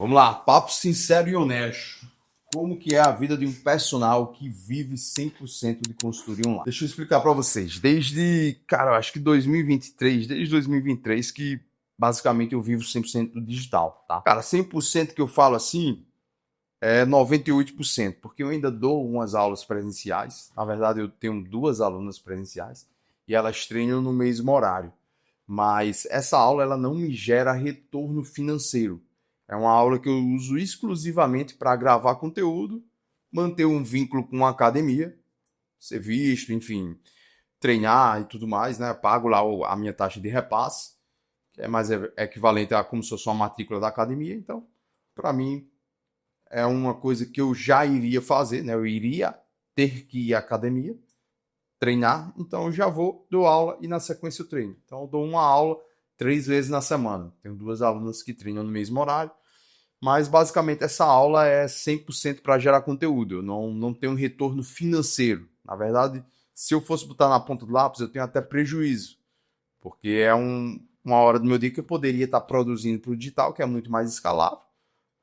Vamos lá, papo sincero e honesto. Como que é a vida de um personal que vive 100% de consultoria online? Deixa eu explicar para vocês. Eu acho que 2023, desde 2023 que basicamente eu vivo 100% do digital, tá? Cara, 100% que eu falo assim é 98%, porque eu ainda dou umas aulas presenciais. Na verdade, eu tenho duas alunas presenciais e elas treinam no mesmo horário. Mas essa aula ela não me gera retorno financeiro. É uma aula que eu uso exclusivamente para gravar conteúdo, manter um vínculo com a academia, ser visto, enfim, treinar e tudo mais, né? Pago lá a minha taxa de repasse, que é mais equivalente a como se fosse uma matrícula da academia. Então, para mim, é uma coisa que eu já iria fazer, né? Eu iria ter que ir à academia, treinar, então eu já vou, dou aula e na sequência eu treino. Então eu dou uma aula 3 vezes na semana. Tenho duas alunas que treinam no mesmo horário, mas basicamente essa aula é 100% para gerar conteúdo. Eu não tenho retorno financeiro. Na verdade, se eu fosse botar na ponta do lápis, eu tenho até prejuízo, porque é uma hora do meu dia que eu poderia estar produzindo para o digital, que é muito mais escalável,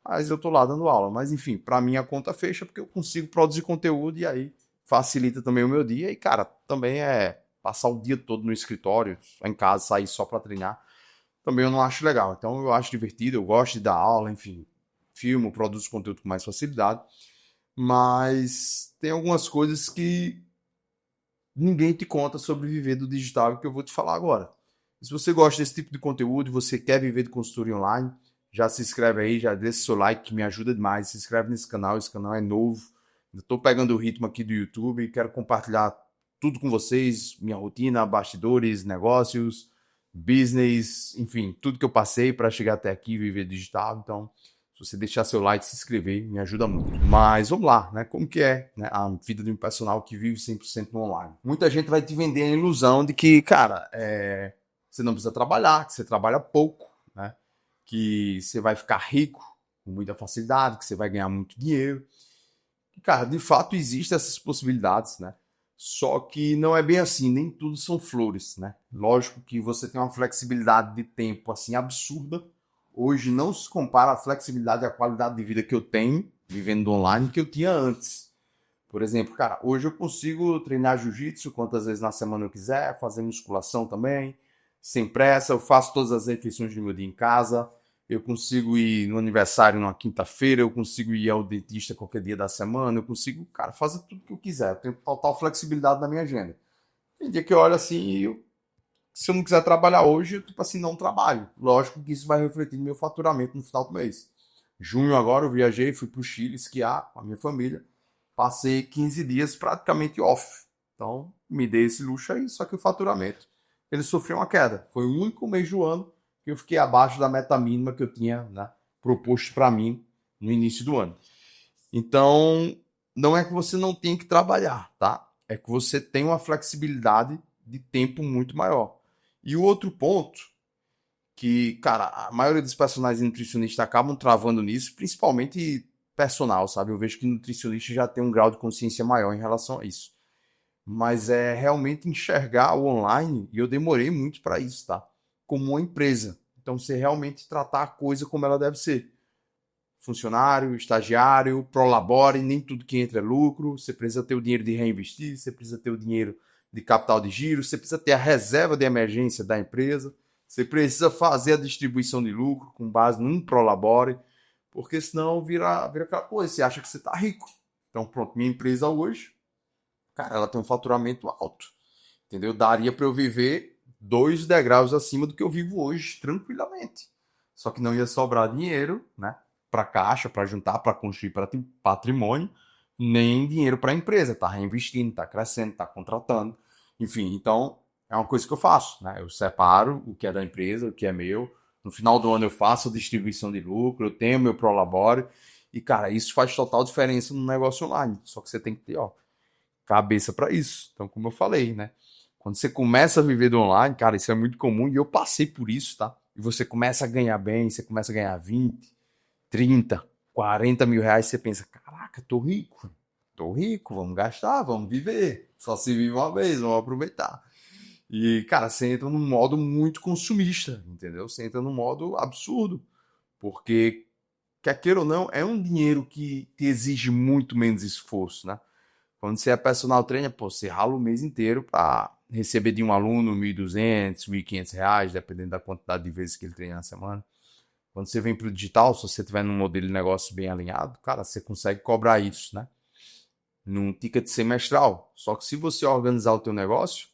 mas eu estou lá dando aula. Mas enfim, para mim a conta fecha porque eu consigo produzir conteúdo e aí facilita também o meu dia. E cara, também é passar o dia todo no escritório, em casa, sair só para treinar. Também eu não acho legal. Então eu acho divertido, eu gosto de dar aula, enfim, filmo, produzo conteúdo com mais facilidade. Mas tem algumas coisas que ninguém te conta sobre viver do digital que eu vou te falar agora. Se você gosta desse tipo de conteúdo, você quer viver de consultoria online, já se inscreve aí, já deixa seu like que me ajuda demais. Se inscreve nesse canal, esse canal é novo. Estou pegando o ritmo aqui do YouTube e quero compartilhar tudo com vocês, minha rotina, bastidores, negócios, business, enfim, tudo que eu passei para chegar até aqui e viver digital. Então, se você deixar seu like, se inscrever, me ajuda muito. Mas vamos lá, né? Como que é, né, a vida de um personal que vive 100% no online? Muita gente vai te vender a ilusão de que, cara, você não precisa trabalhar, que você trabalha pouco, né? Que você vai ficar rico com muita facilidade, que você vai ganhar muito dinheiro. E, cara, de fato existem essas possibilidades, né? Só que não é bem assim, nem tudo são flores, né? Lógico que você tem uma flexibilidade de tempo assim absurda. Hoje não se compara a flexibilidade e a qualidade de vida que eu tenho vivendo online que eu tinha antes. Por exemplo, cara, hoje eu consigo treinar jiu-jitsu quantas vezes na semana eu quiser, fazer musculação também, sem pressa, eu faço todas as refeições do meu dia em casa, eu consigo ir no aniversário numa quinta-feira, eu consigo ir ao dentista qualquer dia da semana, eu consigo, cara, fazer tudo que eu quiser, eu tenho total flexibilidade na minha agenda. Tem dia que eu olho assim e se eu não quiser trabalhar hoje, eu, tipo assim, não trabalho. Lógico que isso vai refletir no meu faturamento no final do mês. Junho agora eu viajei, fui para o Chile esquiar com a minha família. Passei 15 dias praticamente off. Então, me dei esse luxo aí, só que o faturamento, ele sofreu uma queda. Foi o único mês do ano que eu fiquei abaixo da meta mínima que eu tinha, né, proposto para mim no início do ano. Então, não é que você não tem que trabalhar, tá? É que você tem uma flexibilidade de tempo muito maior. E o outro ponto que, cara, a maioria dos personagens nutricionistas acabam travando nisso, principalmente personal, sabe? Eu vejo que nutricionista já tem um grau de consciência maior em relação a isso. Mas é realmente enxergar o online, e eu demorei muito para isso, tá? Como uma empresa. Então, você realmente tratar a coisa como ela deve ser. Funcionário, estagiário, prolabore, nem tudo que entra é lucro. Você precisa ter o dinheiro de reinvestir, você precisa ter o dinheiro de capital de giro, você precisa ter a reserva de emergência da empresa, você precisa fazer a distribuição de lucro com base num prolabore, porque senão vira aquela coisa, você acha que você está rico. Então, pronto, minha empresa hoje, cara, ela tem um faturamento alto, entendeu? Daria para eu viver 2 degraus acima do que eu vivo hoje, tranquilamente. Só que não ia sobrar dinheiro, né? Para caixa, para juntar, para construir patrimônio, nem dinheiro para a empresa. Tá reinvestindo, tá crescendo, tá contratando. Enfim, então é uma coisa que eu faço, né? Eu separo o que é da empresa, o que é meu. No final do ano eu faço a distribuição de lucro, eu tenho meu Prolabore. E, cara, isso faz total diferença no negócio online. Só que você tem que ter, ó, cabeça para isso. Então, como eu falei, né? Quando você começa a viver do online, cara, isso é muito comum e eu passei por isso, tá? E você começa a ganhar bem, você começa a ganhar 20, 30, 40 mil reais, você pensa, caraca, tô rico, vamos gastar, vamos viver. Só se vive uma vez, vamos aproveitar. E, cara, você entra num modo muito consumista, entendeu? Você entra num modo absurdo, porque quer queira ou não, é um dinheiro que te exige muito menos esforço, né? Quando você é personal trainer, pô, você rala o mês inteiro para receber de um aluno 1.200, R$ 1.500, dependendo da quantidade de vezes que ele treina na semana. Quando você vem para o digital, se você tiver num modelo de negócio bem alinhado, cara, você consegue cobrar isso, né? Num ticket semestral. Só que se você organizar o teu negócio,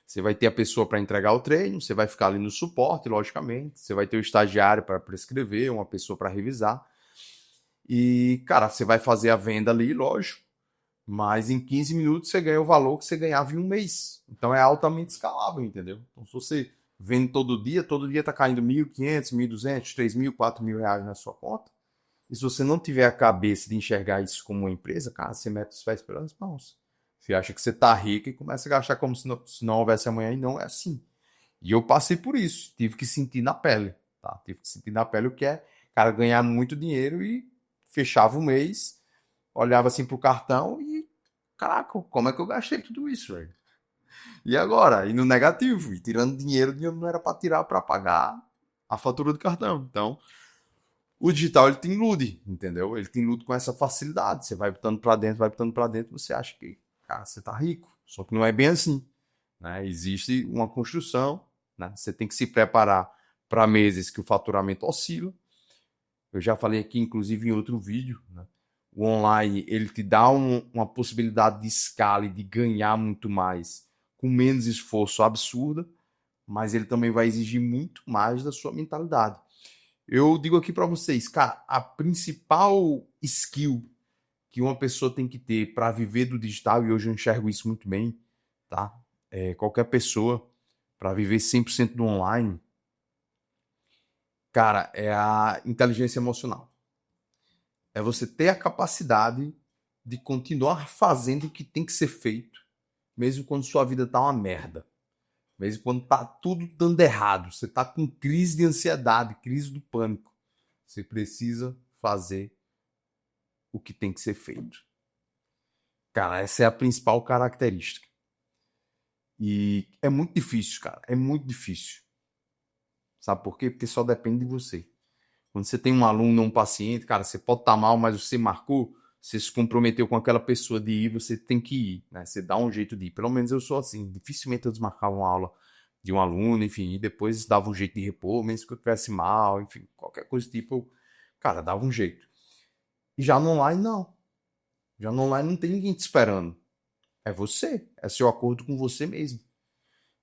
você vai ter a pessoa para entregar o treino, você vai ficar ali no suporte, logicamente, você vai ter o estagiário para prescrever, uma pessoa para revisar. E, cara, você vai fazer a venda ali, lógico, mas em 15 minutos você ganha o valor que você ganhava em um mês. Então é altamente escalável, entendeu? Então se você vende todo dia tá caindo 1.500, 1.200, 3.000, 4.000 reais na sua conta. E se você não tiver a cabeça de enxergar isso como uma empresa, cara, você mete os pés pelas mãos. Você acha que você tá rico e começa a gastar como se não houvesse amanhã, e não é assim. E eu passei por isso, tive que sentir na pele, tá? Tive que sentir na pele o que é, cara, ganhar muito dinheiro e fechava o mês, olhava assim pro cartão e, caraca, como é que eu gastei tudo isso, velho? E agora? E no negativo, e tirando dinheiro de onde não era para tirar para pagar a fatura do cartão. Então, o digital ele te ilude, entendeu? Ele te ilude com essa facilidade. Você vai botando para dentro, vai botando para dentro, você acha que, cara, você tá rico. Só que não é bem assim, né? Existe uma construção, né? Você tem que se preparar para meses que o faturamento oscila. Eu já falei aqui, inclusive, em outro vídeo, né? O online, ele te dá uma possibilidade de escala e de ganhar muito mais com menos esforço absurda, mas ele também vai exigir muito mais da sua mentalidade. Eu digo aqui para vocês, cara, a principal skill que uma pessoa tem que ter para viver do digital, e hoje eu enxergo isso muito bem, tá? Qualquer pessoa, para viver 100% do online, cara, é a inteligência emocional. É você ter a capacidade de continuar fazendo o que tem que ser feito, mesmo quando sua vida tá uma merda. Mesmo quando tá tudo dando errado, você tá com crise de ansiedade, crise do pânico. Você precisa fazer o que tem que ser feito. Cara, essa é a principal característica. E é muito difícil, cara. É muito difícil. Sabe por quê? Porque só depende de você. Quando você tem um aluno ou um paciente, cara, você pode estar mal, mas você marcou, você se comprometeu com aquela pessoa de ir, você tem que ir, né? Você dá um jeito de ir. Pelo menos eu sou assim. Dificilmente eu desmarcava uma aula de um aluno, enfim, e depois dava um jeito de repor, mesmo que eu estivesse mal, enfim, qualquer coisa tipo, cara, dava um jeito. E já no online, não. Já no online não tem ninguém te esperando. É você, é seu acordo com você mesmo.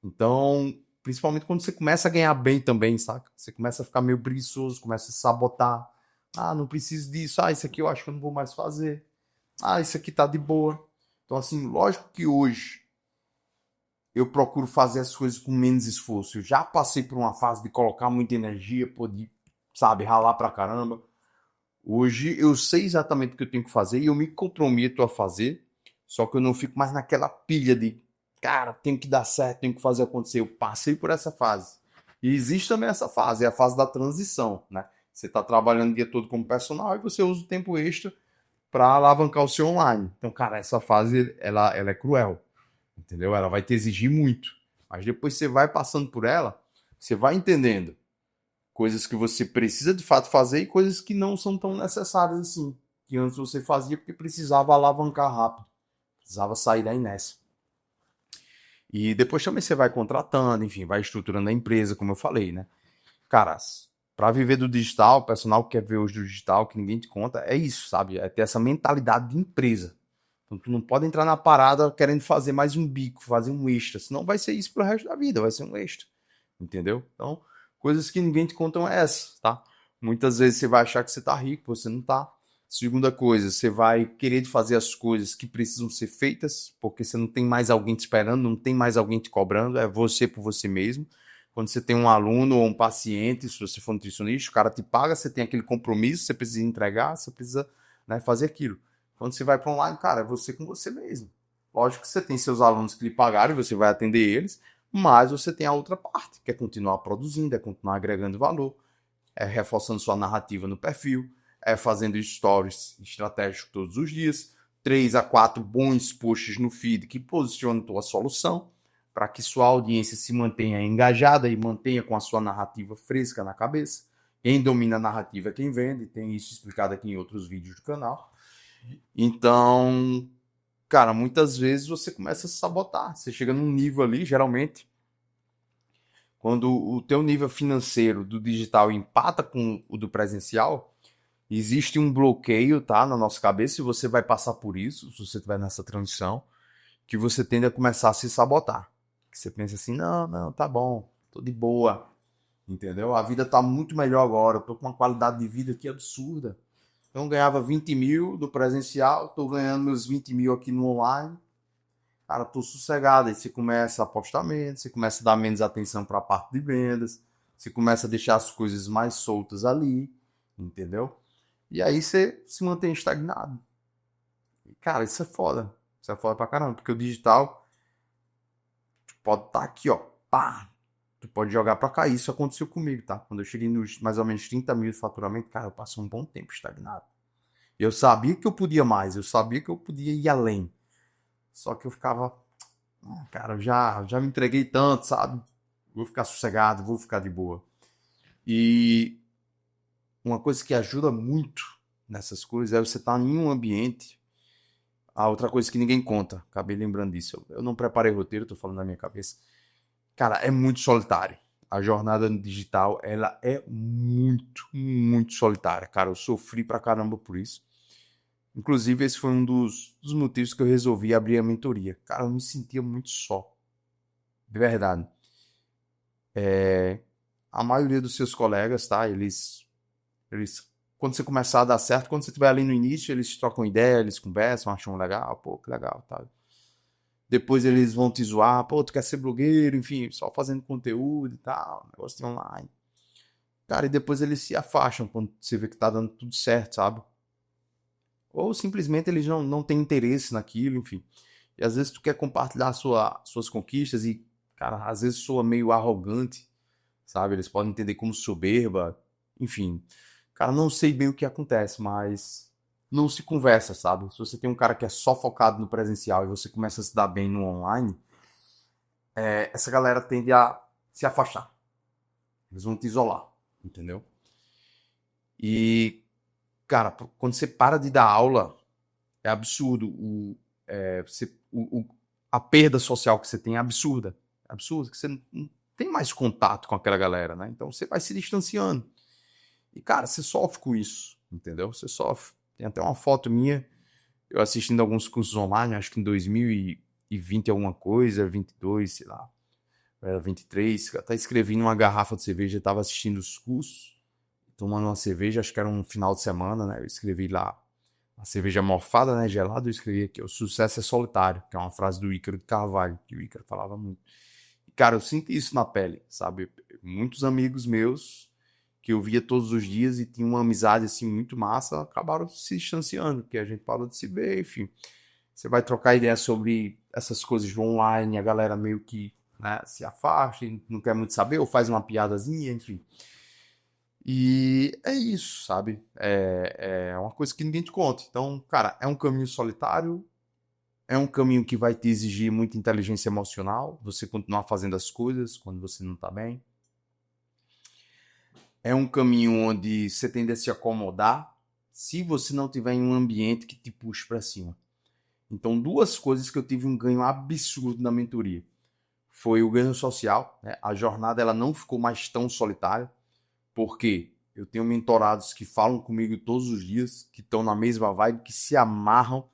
Então, principalmente quando você começa a ganhar bem também, saca? Você começa a ficar meio preguiçoso, começa a sabotar. Ah, não preciso disso. Ah, isso aqui eu acho que eu não vou mais fazer. Ah, isso aqui tá de boa. Então, assim, lógico que hoje eu procuro fazer as coisas com menos esforço. Eu já passei por uma fase de colocar muita energia, poder, sabe, ralar pra caramba. Hoje eu sei exatamente o que eu tenho que fazer e eu me comprometo a fazer, só que eu não fico mais naquela pilha de, cara, tem que dar certo, tem que fazer acontecer. Eu passei por essa fase. E existe também essa fase, é a fase da transição, né? Você está trabalhando o dia todo como personal e você usa o tempo extra para alavancar o seu online. Então, cara, essa fase, ela é cruel, entendeu? Ela vai te exigir muito. Mas depois você vai passando por ela, você vai entendendo coisas que você precisa de fato fazer e coisas que não são tão necessárias assim. Que antes você fazia porque precisava alavancar rápido. Precisava sair da inércia. E depois também você vai contratando, enfim, vai estruturando a empresa, como eu falei, né? Cara, para viver do digital, o personal que quer ver hoje do digital, que ninguém te conta, é isso, sabe? É ter essa mentalidade de empresa. Então tu não pode entrar na parada querendo fazer mais um bico, fazer um extra, senão vai ser isso pro resto da vida, vai ser um extra. Entendeu? Então, coisas que ninguém te contam é essa, tá? Muitas vezes você vai achar que você tá rico, você não tá. Segunda coisa, você vai querer fazer as coisas que precisam ser feitas, porque você não tem mais alguém te esperando, não tem mais alguém te cobrando, é você por você mesmo. Quando você tem um aluno ou um paciente, se você for nutricionista, o cara te paga, você tem aquele compromisso, você precisa entregar, você precisa, né, fazer aquilo. Quando você vai para online, cara, é você com você mesmo. Lógico que você tem seus alunos que lhe pagaram, você vai atender eles, mas você tem a outra parte, que é continuar produzindo, é continuar agregando valor, é reforçando sua narrativa no perfil, é fazendo stories estratégicos todos os dias, 3 a 4 bons posts no feed que posicionam tua solução, para que sua audiência se mantenha engajada e mantenha com a sua narrativa fresca na cabeça. Quem domina a narrativa é quem vende, tem isso explicado aqui em outros vídeos do canal. Então, cara, muitas vezes você começa a se sabotar. Você chega num nível ali, geralmente, quando o teu nível financeiro do digital empata com o do presencial, existe um bloqueio, tá, na nossa cabeça, e você vai passar por isso, se você estiver nessa transição, que você tende a começar a se sabotar. Que você pensa assim, não, não, tá bom, tô de boa, entendeu? A vida tá muito melhor agora, eu tô com uma qualidade de vida aqui absurda. Então eu ganhava 20 mil do presencial, tô ganhando meus 20 mil aqui no online. Cara, tô sossegado. Aí você começa a apostar menos, você começa a dar menos atenção para a parte de vendas, você começa a deixar as coisas mais soltas ali, entendeu? E aí você se mantém estagnado. E, cara, isso é foda. Isso é foda pra caramba, porque o digital pode estar aqui, ó, pá, tu pode jogar pra cá. Isso aconteceu comigo, tá? Quando eu cheguei nos mais ou menos 30 mil de faturamento, cara, eu passei um bom tempo estagnado. Eu sabia que eu podia mais, eu sabia que eu podia ir além. Só que eu ficava, cara, eu já me entreguei tanto, sabe? Vou ficar sossegado, vou ficar de boa. E uma coisa que ajuda muito nessas coisas é você estar em um ambiente. A outra coisa que ninguém conta, acabei lembrando disso. Eu não preparei roteiro, tô falando na minha cabeça. Cara, é muito solitário. A jornada no digital, ela é muito, muito solitária. Cara, eu sofri pra caramba por isso. Inclusive, esse foi um dos motivos que eu resolvi abrir a mentoria. Cara, eu me sentia muito só. De verdade. A maioria dos seus colegas, tá? Eles, quando você começar a dar certo, quando você estiver ali no início, eles trocam ideia, eles conversam, acham legal, pô, que legal, tá? Depois eles vão te zoar, pô, tu quer ser blogueiro, enfim, só fazendo conteúdo e tal, negócio de online. Cara, e depois eles se afastam quando você vê que tá dando tudo certo, sabe? Ou simplesmente eles não têm interesse naquilo, enfim. E às vezes tu quer compartilhar suas conquistas e, cara, às vezes soa meio arrogante, sabe? Eles podem entender como soberba, enfim. Cara, não sei bem o que acontece, mas não se conversa, sabe? Se você tem um cara que é só focado no presencial e você começa a se dar bem no online, essa galera tende a se afastar. Eles vão te isolar, entendeu? E, cara, quando você para de dar aula, é absurdo. A perda social que você tem é absurda. É absurdo, que você não tem mais contato com aquela galera, né? Então você vai se distanciando. E, cara, você sofre com isso, entendeu? Você sofre. Tem até uma foto minha, eu assistindo alguns cursos online, acho que em 2020 alguma coisa, 22, sei lá, era 23, eu até escrevi numa garrafa de cerveja, estava assistindo os cursos, tomando uma cerveja, acho que era um final de semana, né? Eu escrevi lá, a cerveja mofada, né, gelada, eu escrevi aqui, o sucesso é solitário, que é uma frase do Ícaro de Carvalho, que o Ícaro falava muito. E, cara, eu sinto isso na pele, sabe? Muitos amigos meus que eu via todos os dias e tinha uma amizade assim muito massa, acabaram se distanciando, porque a gente parou de se ver, enfim. Você vai trocar ideia sobre essas coisas online, a galera meio que, né, se afasta, e não quer muito saber, ou faz uma piadazinha, enfim. E é isso, sabe? É uma coisa que ninguém te conta. Então, cara, é um caminho solitário, é um caminho que vai te exigir muita inteligência emocional, você continuar fazendo as coisas quando você não tá bem. É um caminho onde você tende a se acomodar se você não tiver em um ambiente que te puxe para cima. Então, duas coisas que eu tive um ganho absurdo na mentoria. Foi o ganho social, né? A jornada ela não ficou mais tão solitária, porque eu tenho mentorados que falam comigo todos os dias, que estão na mesma vibe, que se amarram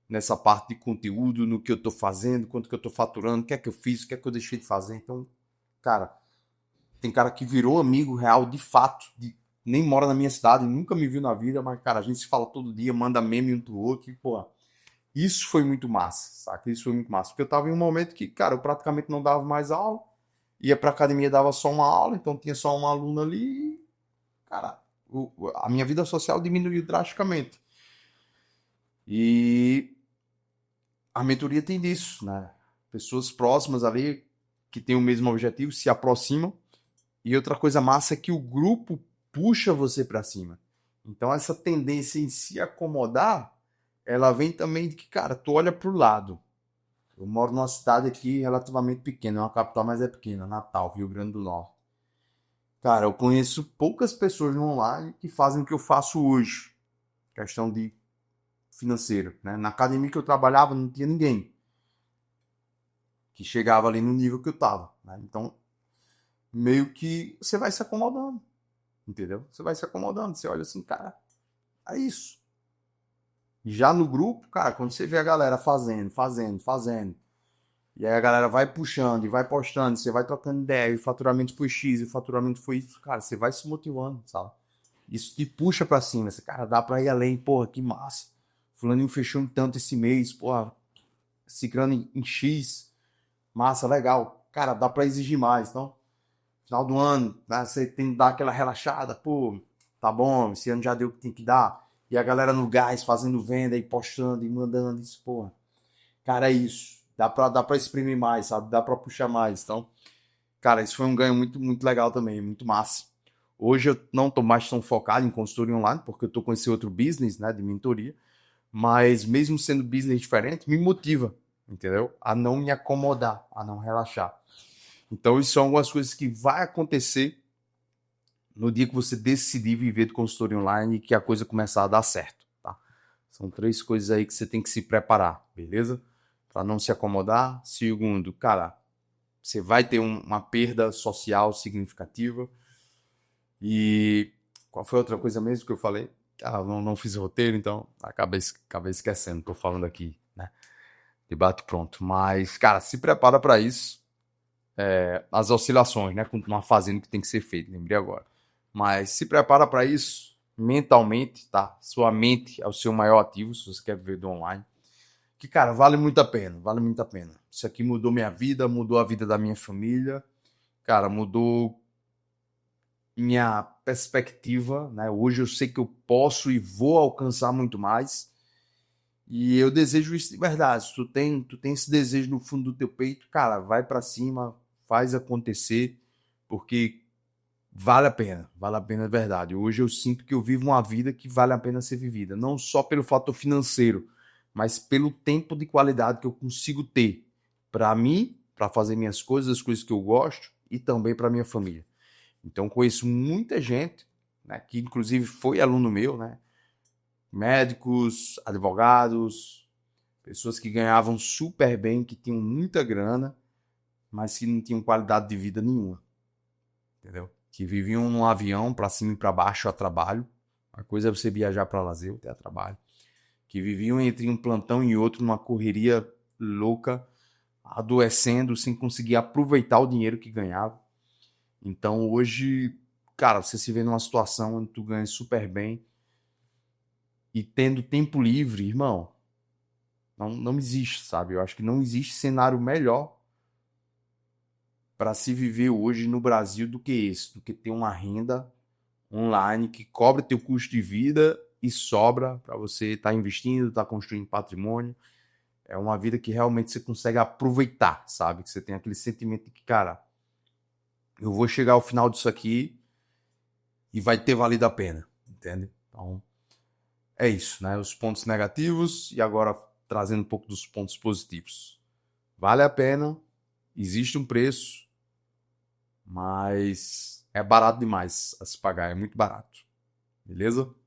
nessa parte de conteúdo, no que eu estou fazendo, quanto que eu estou faturando, o que é que eu fiz, o que é que eu deixei de fazer. Então, cara, tem cara que virou amigo real de fato, nem mora na minha cidade, nunca me viu na vida, mas, cara, a gente se fala todo dia, manda meme um pro outro, e, pô, isso foi muito massa, saca? Isso foi muito massa. Porque eu tava em um momento que, cara, eu praticamente não dava mais aula, ia pra academia, dava só uma aula, então tinha só uma aluna ali, e, cara, a minha vida social diminuiu drasticamente. E a mentoria tem disso, né? Pessoas próximas ali, que têm o mesmo objetivo, se aproximam. E outra coisa massa é que o grupo puxa você para cima. Então essa tendência em se acomodar, ela vem também de que, cara, tu olha pro lado. Eu moro numa cidade aqui relativamente pequena, é uma capital, mas é pequena, Natal, Rio Grande do Norte. Cara, eu conheço poucas pessoas no online que fazem o que eu faço hoje. Questão de financeiro, né? Na academia que eu trabalhava não tinha ninguém que chegava ali no nível que eu tava, né? Então, meio que você vai se acomodando, entendeu? Você vai se acomodando, você olha assim, cara, é isso. Já no grupo, cara, quando você vê a galera fazendo, e aí a galera vai puxando e vai postando, você vai trocando ideia, e o faturamento foi X, e o faturamento foi isso, cara, você vai se motivando, sabe? Isso te puxa pra cima, você, cara, dá pra ir além, porra, que massa. Fulaninho fechou em tanto esse mês, porra, ciclano em X, massa, legal. Cara, dá pra exigir mais, então, final do ano, né, você tem que dar aquela relaxada, pô, tá bom, esse ano já deu o que tem que dar. E a galera no gás fazendo venda e postando e mandando isso, porra. Cara, é isso. Dá pra exprimir mais, sabe? Dá pra puxar mais. Então, cara, isso foi um ganho muito, muito legal também, muito massa. Hoje eu não tô mais tão focado em consultoria online, porque eu tô com esse outro business, né, de mentoria. Mas mesmo sendo business diferente, me motiva, entendeu? A não me acomodar, a não relaxar. Então, isso são algumas coisas que vai acontecer no dia que você decidir viver de consultoria online e que a coisa começar a dar certo, tá? São 3 coisas aí que você tem que se preparar, beleza? Para não se acomodar. Segundo, cara, você vai ter uma perda social significativa. E qual foi a outra coisa mesmo que eu falei? Ah, não fiz roteiro, então acabei esquecendo. Tô falando aqui, né? Debate pronto. Mas, cara, se prepara para isso. As oscilações, né? Continuar fazendo o que tem que ser feito, lembrei agora. Mas se prepara para isso mentalmente, tá? Sua mente é o seu maior ativo, se você quer viver do online. Que, cara, vale muito a pena, vale muito a pena. Isso aqui mudou minha vida, mudou a vida da minha família. Cara, mudou minha perspectiva, né? Hoje eu sei que eu posso e vou alcançar muito mais. E eu desejo isso de verdade. Se tu tem esse desejo no fundo do teu peito, cara, vai para cima, faz acontecer, porque vale a pena de verdade. Hoje eu sinto que eu vivo uma vida que vale a pena ser vivida, não só pelo fator financeiro, mas pelo tempo de qualidade que eu consigo ter para mim, para fazer minhas coisas, as coisas que eu gosto e também para minha família. Então conheço muita gente, né, que inclusive foi aluno meu, né, médicos, advogados, pessoas que ganhavam super bem, que tinham muita grana, mas que não tinham qualidade de vida nenhuma, entendeu? Que viviam num avião para cima e para baixo a trabalho. A coisa é você viajar para lazer, até a trabalho. Que viviam entre um plantão e outro numa correria louca, adoecendo sem conseguir aproveitar o dinheiro que ganhava. Então hoje, cara, você se vê numa situação onde tu ganha super bem e tendo tempo livre, irmão, não existe, sabe? Eu acho que não existe cenário melhor para se viver hoje no Brasil do que esse, do que ter uma renda online que cobre teu custo de vida e sobra para você estar investindo, estar construindo patrimônio. É uma vida que realmente você consegue aproveitar, sabe? Que você tem aquele sentimento de que, cara, eu vou chegar ao final disso aqui e vai ter valido a pena, entende? Então, é isso, né? Os pontos negativos e agora trazendo um pouco dos pontos positivos. Vale a pena, existe um preço, mas é barato demais a se pagar, é muito barato. Beleza?